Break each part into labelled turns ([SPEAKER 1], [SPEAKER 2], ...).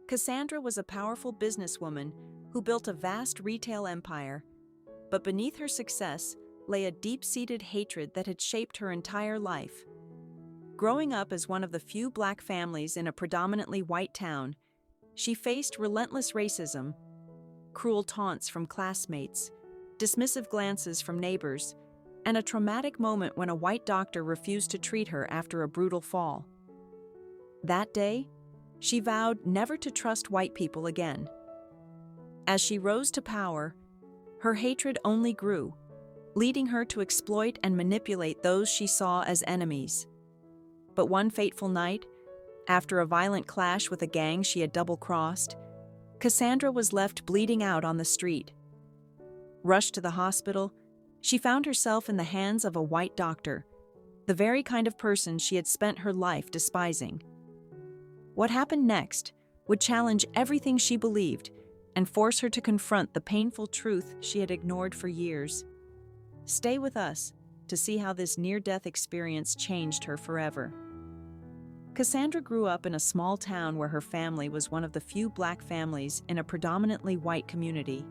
[SPEAKER 1] Cassandra was a powerful businesswoman who built a vast retail empire, but beneath her success lay a deep-seated hatred that had shaped her entire life. Growing up as one of the few black families in a predominantly white town, she faced relentless racism, cruel taunts from classmates, dismissive glances from neighbors, and a traumatic moment when a white doctor refused to treat her after a brutal fall. That day, she vowed never to trust white people again. As she rose to power, her hatred only grew, leading her to exploit and manipulate those she saw as enemies. But one fateful night, after a violent clash with a gang she had double-crossed, Cassandra was left bleeding out on the street. Rushed to the hospital, she found herself in the hands of a white doctor, the very kind of person she had spent her life despising. What happened next would challenge everything she believed and force her to confront the painful truth she had ignored for years. Stay with us to see how this near-death experience changed her forever. Cassandra grew up in a small town where her family was one of the few black families in a predominantly white community.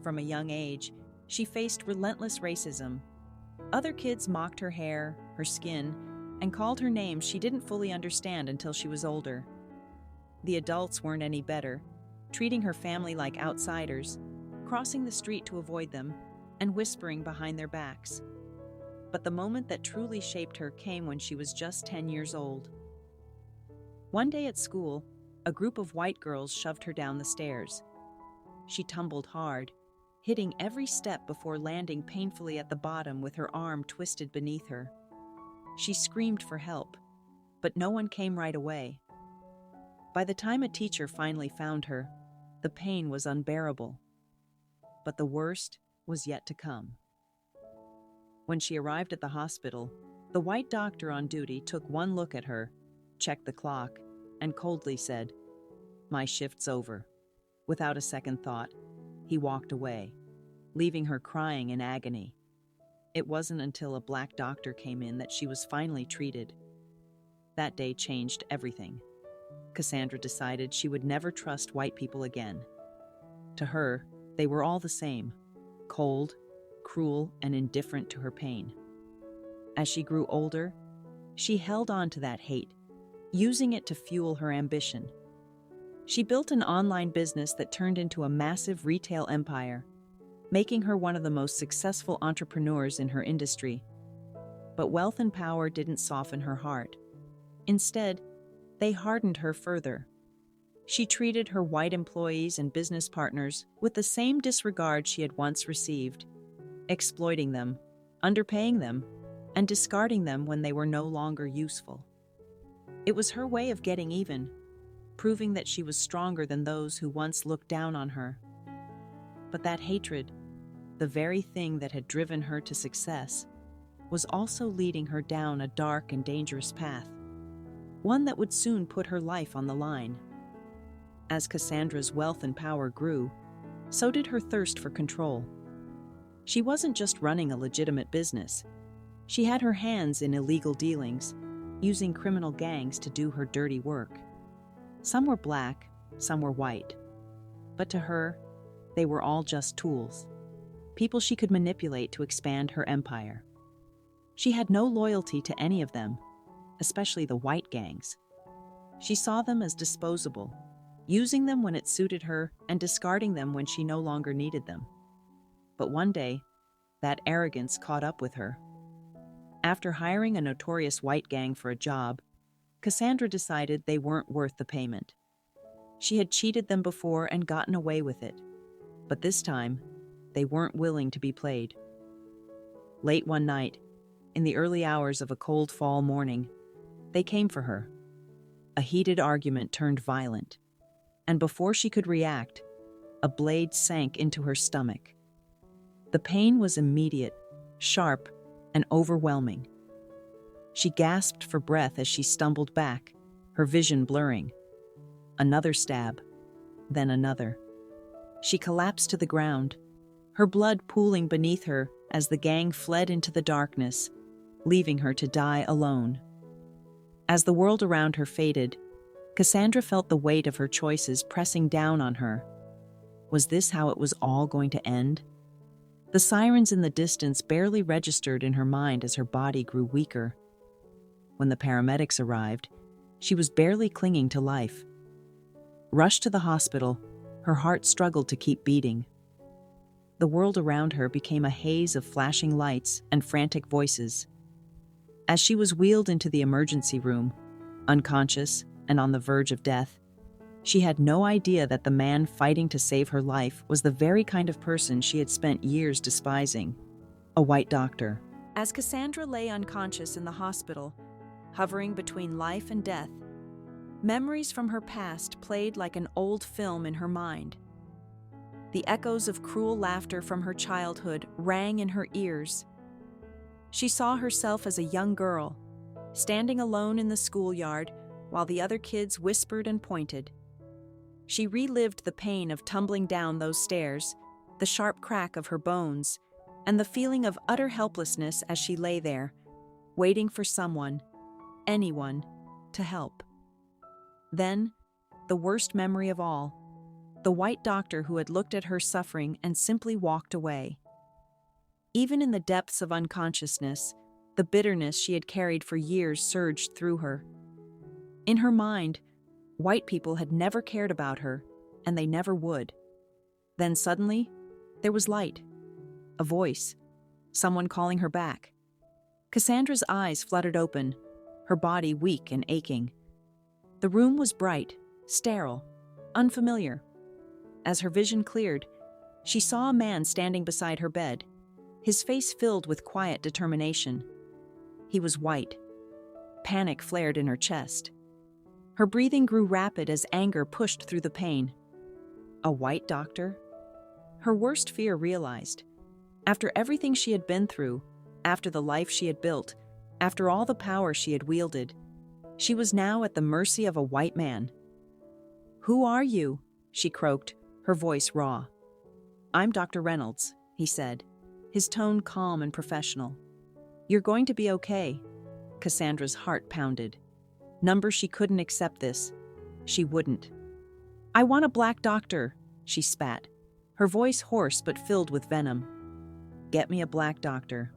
[SPEAKER 1] From a young age, she faced relentless racism. Other kids mocked her hair, her skin, and called her names she didn't fully understand until she was older. The adults weren't any better, treating her family like outsiders, crossing the street to avoid them, and whispering behind their backs. But the moment that truly shaped her came when she was just 10 years old. One day at school, a group of white girls shoved her down the stairs. She tumbled hard, hitting every step before landing painfully at the bottom with her arm twisted beneath her. She screamed for help, but no one came right away. By the time a teacher finally found her, the pain was unbearable. But the worst was yet to come. When she arrived at the hospital, the white doctor on duty took one look at her, checked the clock, and coldly said, "My shift's over." Without a second thought, he walked away, leaving her crying in agony. It wasn't until a black doctor came in that she was finally treated. That day changed everything. Cassandra decided she would never trust white people again. To her, they were all the same, cold, cruel, and indifferent to her pain. As she grew older, she held on to that hate, using it to fuel her ambition. She built an online business that turned into a massive retail empire, making her one of the most successful entrepreneurs in her industry. But wealth and power didn't soften her heart. Instead, they hardened her further. She treated her white employees and business partners with the same disregard she had once received, exploiting them, underpaying them, and discarding them when they were no longer useful. It was her way of getting even, proving that she was stronger than those who once looked down on her. But that hatred, the very thing that had driven her to success, was also leading her down a dark and dangerous path, one that would soon put her life on the line. As Cassandra's wealth and power grew, so did her thirst for control. She wasn't just running a legitimate business. She had her hands in illegal dealings, using criminal gangs to do her dirty work. Some were black, some were white. But to her, they were all just tools, people she could manipulate to expand her empire. She had no loyalty to any of them, especially the white gangs. She saw them as disposable, using them when it suited her and discarding them when she no longer needed them. But one day, that arrogance caught up with her. After hiring a notorious white gang for a job, Cassandra decided they weren't worth the payment. She had cheated them before and gotten away with it, but this time, they weren't willing to be played. Late one night, in the early hours of a cold fall morning, they came for her. A heated argument turned violent, and before she could react, a blade sank into her stomach. The pain was immediate, sharp, and overwhelming. She gasped for breath as she stumbled back, her vision blurring. Another stab, then another. She collapsed to the ground, her blood pooling beneath her as the gang fled into the darkness, leaving her to die alone. As the world around her faded, Cassandra felt the weight of her choices pressing down on her. Was this how it was all going to end? The sirens in the distance barely registered in her mind as her body grew weaker. When the paramedics arrived, she was barely clinging to life. Rushed to the hospital, her heart struggled to keep beating. The world around her became a haze of flashing lights and frantic voices. As she was wheeled into the emergency room, unconscious and on the verge of death, she had no idea that the man fighting to save her life was the very kind of person she had spent years despising, a white doctor. As Cassandra lay unconscious in the hospital, hovering between life and death, memories from her past played like an old film in her mind. The echoes of cruel laughter from her childhood rang in her ears. She saw herself as a young girl, standing alone in the schoolyard while the other kids whispered and pointed. She relived the pain of tumbling down those stairs, the sharp crack of her bones, and the feeling of utter helplessness as she lay there, waiting for someone, anyone, to help. Then, the worst memory of all, the white doctor who had looked at her suffering and simply walked away. Even in the depths of unconsciousness, the bitterness she had carried for years surged through her. In her mind, white people had never cared about her, and they never would. Then suddenly, there was light, a voice, someone calling her back. Cassandra's eyes fluttered open, her body weak and aching. The room was bright, sterile, unfamiliar. As her vision cleared, she saw a man standing beside her bed, his face filled with quiet determination. He was white. Panic flared in her chest. Her breathing grew rapid as anger pushed through the pain. A white doctor? Her worst fear realized. After everything she had been through, after the life she had built, after all the power she had wielded, she was now at the mercy of a white man. "Who are you?" she croaked, her voice raw. "I'm Dr. Reynolds," he said, his tone calm and professional. "You're going to be okay." Cassandra's heart pounded. Number she couldn't accept this. She wouldn't. "I want a black doctor," she spat, her voice hoarse but filled with venom. "Get me a black doctor.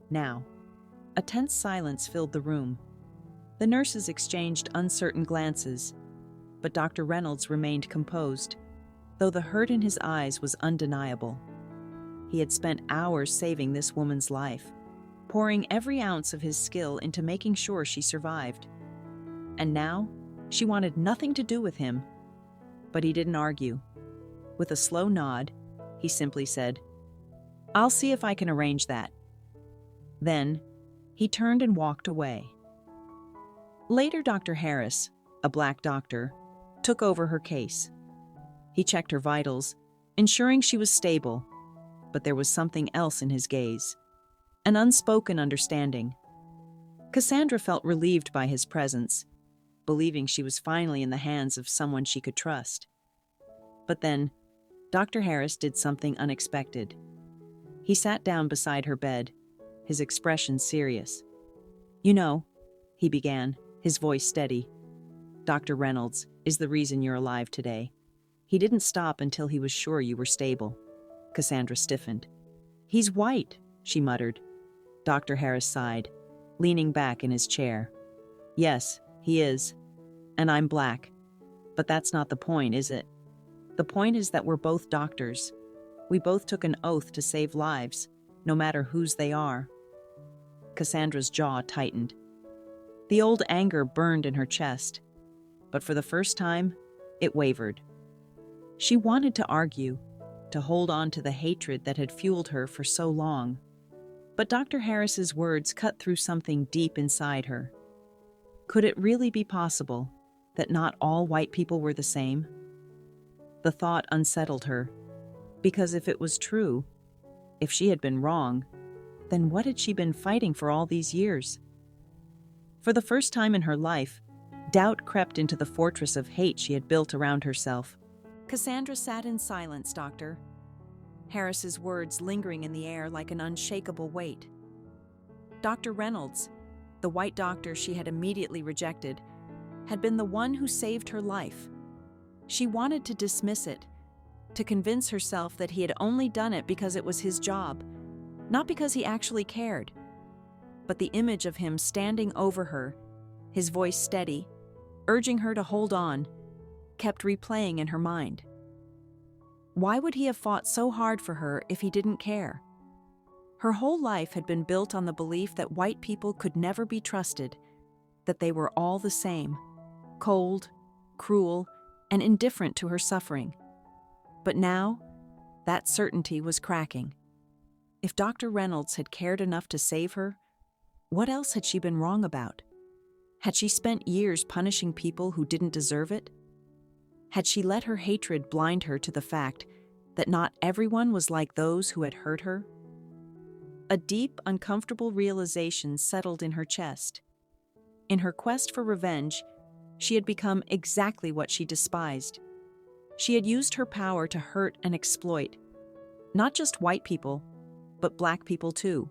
[SPEAKER 1] Now." A tense silence filled the room. The nurses exchanged uncertain glances, but Dr. Reynolds remained composed, though the hurt in his eyes was undeniable. He had spent hours saving this woman's life, pouring every ounce of his skill into making sure she survived. And now, she wanted nothing to do with him. But he didn't argue. With a slow nod, he simply said, "I'll see if I can arrange that." Then, he turned and walked away. Later, Dr. Harris, a black doctor, took over her case. He checked her vitals, ensuring she was stable, but there was something else in his gaze, an unspoken understanding. Cassandra felt relieved by his presence, believing she was finally in the hands of someone she could trust. But then, Dr. Harris did something unexpected. He sat down beside her bed, his expression serious. "You know," he began, his voice steady, "Dr. Reynolds is the reason you're alive today. He didn't stop until he was sure you were stable." Cassandra stiffened. "He's white," she muttered. Dr. Harris sighed, leaning back in his chair. "Yes, he is. And I'm black. But that's not the point, is it? The point is that we're both doctors. We both took an oath to save lives, no matter whose they are." Cassandra's jaw tightened. The old anger burned in her chest, but for the first time, it wavered. She wanted to argue, to hold on to the hatred that had fueled her for so long. But Dr. Harris's words cut through something deep inside her. Could it really be possible that not all white people were the same? The thought unsettled her, because if it was true, if she had been wrong, then what had she been fighting for all these years? For the first time in her life, doubt crept into the fortress of hate she had built around herself. Cassandra sat in silence, Doctor. Harris's words lingering in the air like an unshakable weight. Dr. Reynolds, the white doctor she had immediately rejected, had been the one who saved her life. She wanted to dismiss it, to convince herself that he had only done it because it was his job, not because he actually cared. But the image of him standing over her, his voice steady, urging her to hold on, kept replaying in her mind. Why would he have fought so hard for her if he didn't care? Her whole life had been built on the belief that white people could never be trusted, that they were all the same, cold, cruel, and indifferent to her suffering. But now, that certainty was cracking. If Dr. Reynolds had cared enough to save her, what else had she been wrong about? Had she spent years punishing people who didn't deserve it? Had she let her hatred blind her to the fact that not everyone was like those who had hurt her? A deep, uncomfortable realization settled in her chest. In her quest for revenge, she had become exactly what she despised. She had used her power to hurt and exploit, not just white people, but black people too.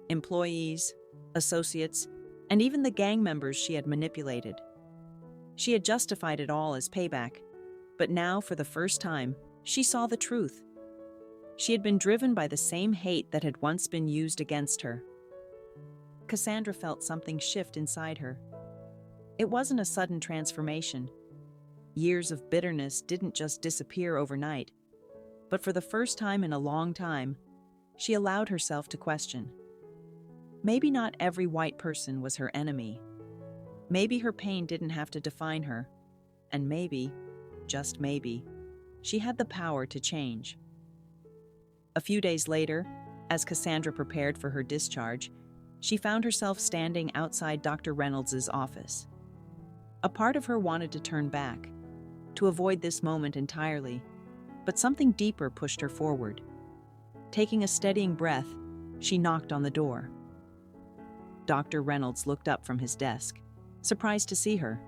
[SPEAKER 1] Employees, associates, and even the gang members she had manipulated. She had justified it all as payback, but now, for the first time, she saw the truth. She had been driven by the same hate that had once been used against her. Cassandra felt something shift inside her. It wasn't a sudden transformation. Years of bitterness didn't just disappear overnight, but for the first time in a long time, she allowed herself to question. Maybe not every white person was her enemy. Maybe her pain didn't have to define her, and maybe, just maybe, she had the power to change. A few days later, as Cassandra prepared for her discharge, she found herself standing outside Dr. Reynolds' office. A part of her wanted to turn back, to avoid this moment entirely, but something deeper pushed her forward. Taking a steadying breath, she knocked on the door. Dr. Reynolds looked up from his desk, surprised to see her.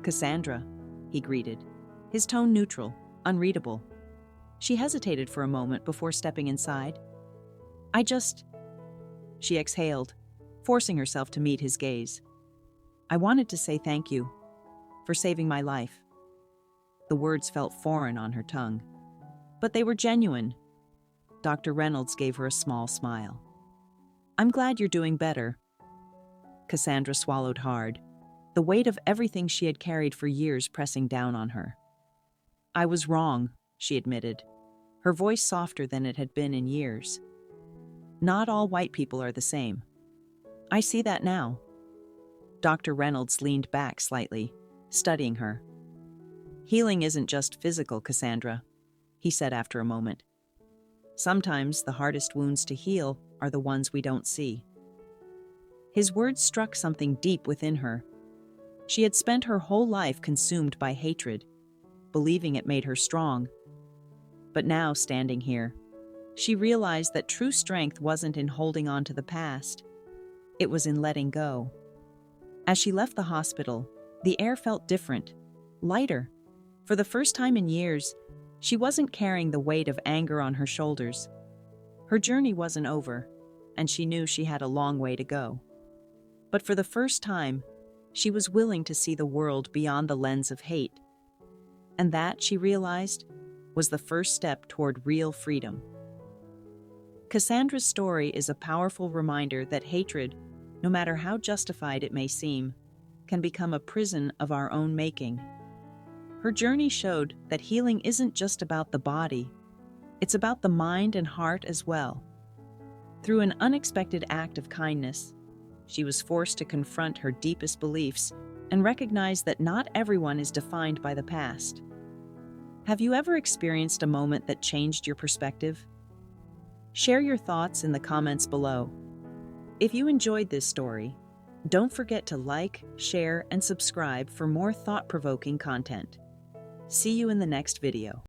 [SPEAKER 1] "Cassandra," he greeted, his tone neutral, unreadable. She hesitated for a moment before stepping inside. She exhaled, forcing herself to meet his gaze. "I wanted to say thank you for saving my life." The words felt foreign on her tongue, but they were genuine. Dr. Reynolds gave her a small smile. "I'm glad you're doing better." Cassandra swallowed hard, the weight of everything she had carried for years pressing down on her. "I was wrong," she admitted, her voice softer than it had been in years. "Not all white people are the same. I see that now." Dr. Reynolds leaned back slightly, studying her. "Healing isn't just physical, Cassandra," he said after a moment. "Sometimes the hardest wounds to heal are the ones we don't see." His words struck something deep within her. She had spent her whole life consumed by hatred, believing it made her strong. But now, standing here, she realized that true strength wasn't in holding on to the past. It was in letting go. As she left the hospital, the air felt different, lighter. For the first time in years, she wasn't carrying the weight of anger on her shoulders. Her journey wasn't over, and she knew she had a long way to go. But for the first time, she was willing to see the world beyond the lens of hate. And that, she realized, was the first step toward real freedom. Cassandra's story is a powerful reminder that hatred, no matter how justified it may seem, can become a prison of our own making. Her journey showed that healing isn't just about the body, it's about the mind and heart as well. Through an unexpected act of kindness, she was forced to confront her deepest beliefs and recognize that not everyone is defined by the past. Have you ever experienced a moment that changed your perspective? Share your thoughts in the comments below. If you enjoyed this story, don't forget to like, share, and subscribe for more thought-provoking content. See you in the next video.